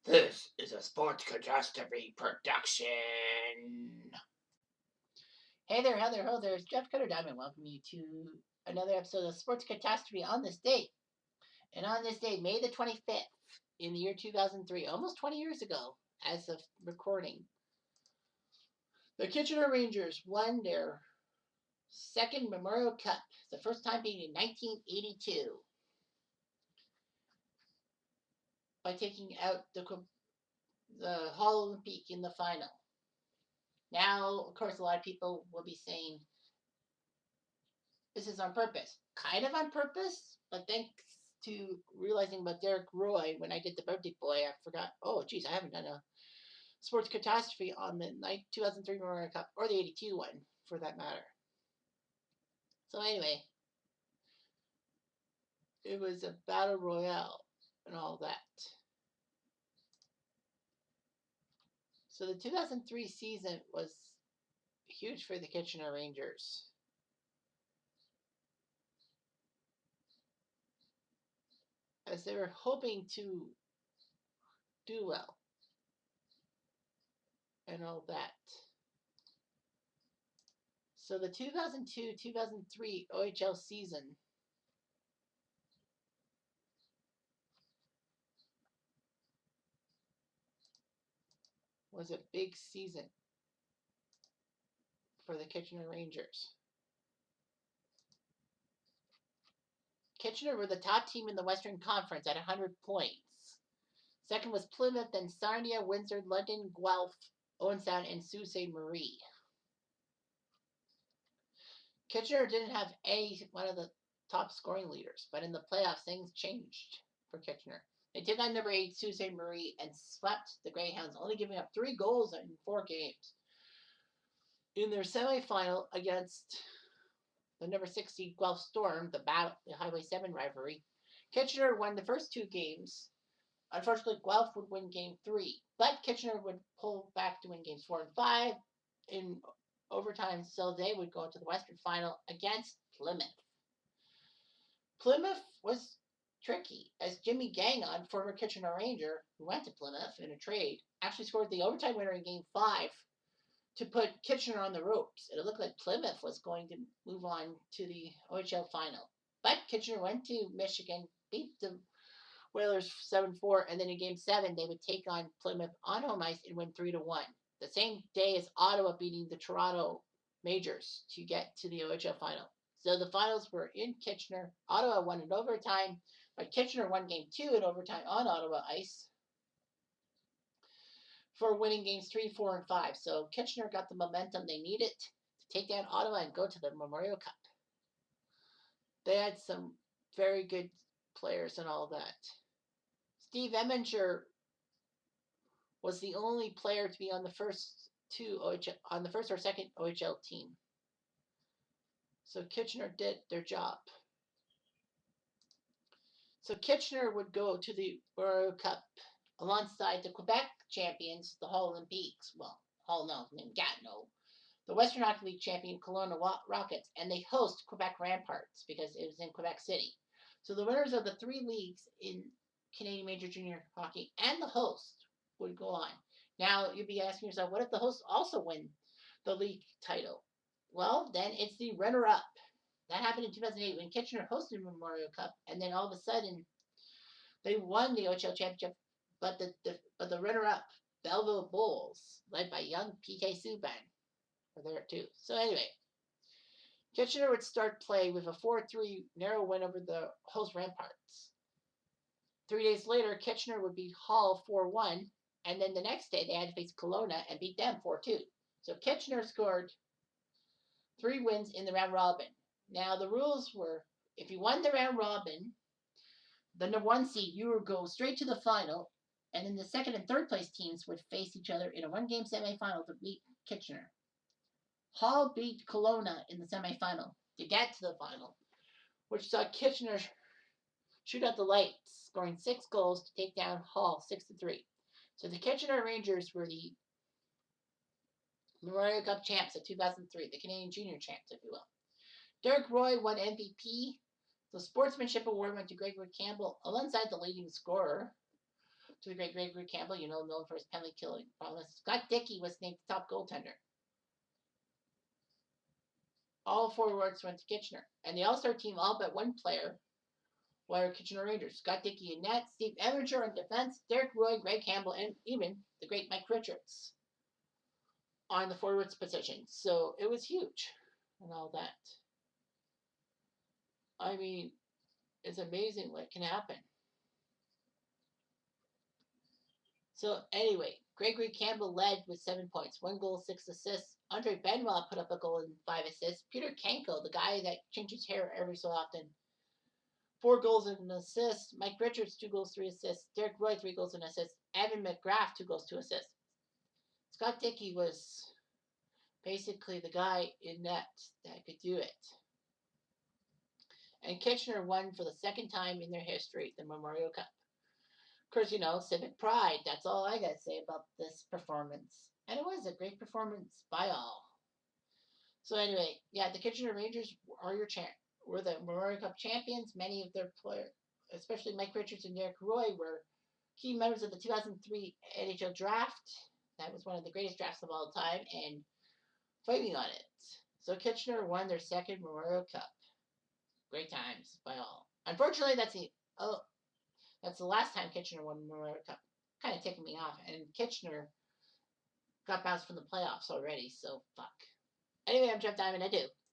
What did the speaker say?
This is a Sports Catastrophe production. Hey there, how there, ho there. It's Jeff Cutter Diamond. Welcome you to another episode of Sports Catastrophe on this date. And on this date, May the 25th, in the year 2003, almost 20 years ago, as of recording, the Kitchener Rangers won their second Memorial Cup, the first time being in 1982, by taking out the Hall Olympique in the final. Now, of course, a lot of people will be saying this is on purpose. Kind of on purpose, but thanks to realizing about Derek Roy when I did the birthday boy, I forgot. Oh, geez, I haven't done a sports catastrophe on the 2003 Memorial Cup or the 82 one, for that matter. So anyway, it was a battle royale and all that. So the 2003 season was huge for the Kitchener Rangers. As they were hoping to do well and all that. So the 2002-2003 OHL season was a big season for the Kitchener Rangers. Kitchener were the top team in the Western Conference at 100 points. Second was Plymouth, then Sarnia, Windsor, London, Guelph, Owen Sound, and Sault Ste. Marie. Kitchener didn't have one of the top scoring leaders, but in the playoffs, things changed for Kitchener. They took on number 8 Sault Ste. Marie and swept the Greyhounds, only giving up 3 goals in 4 games. In their semifinal against the number 60 Guelph Storm, the Highway 7 rivalry, Kitchener won the first 2 games. Unfortunately, Guelph would win game 3, but Kitchener would pull back to win games 4 and 5 in overtime, so they would go into the Western Final against Plymouth. Plymouth was tricky, as Jimmy Gagnon, former Kitchener Ranger, who went to Plymouth in a trade, actually scored the overtime winner in game 5 to put Kitchener on the ropes. It looked like Plymouth was going to move on to the OHL final. But Kitchener went to Michigan, beat the Whalers 7-4, and then in game 7, they would take on Plymouth on home ice and win 3-1. The same day as Ottawa beating the Toronto Majors to get to the OHL final. So the finals were in Kitchener. Ottawa won in overtime, but Kitchener won game 2 in overtime on Ottawa ice for winning games 3, 4, and 5. So Kitchener got the momentum they needed to take down Ottawa and go to the Memorial Cup. They had some very good players and all that. Steve Eminger was the only player to be on the first or second OHL team. So Kitchener did their job. So Kitchener would go to the Memorial Cup alongside the Quebec champions, the Hall Olympiques. Well, Hall no, Gatineau. The Western Hockey League champion Kelowna Rockets, and they host Quebec Ramparts because it was in Quebec City. So the winners of the 3 leagues in Canadian Major Junior Hockey and the host would go on. Now, you'd be asking yourself, what if the host also win the league title? Well, then it's the runner-up. That happened in 2008 when Kitchener hosted the Memorial Cup, and then all of a sudden, they won the OHL championship, but the runner-up, Belleville Bulls, led by young PK Subban, were there too. So anyway, Kitchener would start play with a 4-3 narrow win over the host Ramparts. 3 days later, Kitchener would beat Hull 4-1, and then the next day they had to face Kelowna and beat them 4-2. So Kitchener scored 3 wins in the round robin. Now the rules were, if you won the round robin, the number 1 seed, you would go straight to the final, and then the second and third place teams would face each other in a 1-game semifinal to beat Kitchener. Hull beat Kelowna in the semifinal to get to the final, which saw Kitchener shoot out the lights, scoring 6 goals to take down Hull 6-3. So the Kitchener Rangers were the Memorial Cup champs of 2003, the Canadian Junior champs, if you will. Derek Roy won MVP. The Sportsmanship Award went to Gregory Campbell alongside the leading scorer. to the great Gregory Campbell, known for his penalty killing prowess. Scott Dickey was named top goaltender. All forwards went to Kitchener. And the All-Star team, all but one player, were Kitchener Rangers. Scott Dickey in net, Steve Evinger in defense, Derek Roy, Greg Campbell, and even the great Mike Richards on the forwards position. So it was huge and all that. I mean, it's amazing what can happen. So anyway, Gregory Campbell led with 7 points, 1 goal, 6 assists. Andre Benoit put up a goal and 5 assists. Peter Kanko, the guy that changes hair every so often, 4 goals and an assist. Mike Richards, 2 goals, 3 assists. Derek Roy, 3 goals and an assist. Evan McGrath, 2 goals, 2 assists. Scott Dickey was basically the guy in net that could do it. And Kitchener won for the second time in their history the Memorial Cup. Of course, civic pride. That's all I got to say about this performance. And it was a great performance by all. So anyway, yeah, the Kitchener Rangers were the Memorial Cup champions. Many of their players, especially Mike Richards and Derek Roy, were key members of the 2003 NHL draft. That was one of the greatest drafts of all time, and fighting on it. So Kitchener won their second Memorial Cup. Great times by all. Unfortunately, that's the last time Kitchener won the Memorial Cup. Kind of ticking me off. And Kitchener got bounced from the playoffs already, so fuck. Anyway, I'm Jeff Diamond. I do.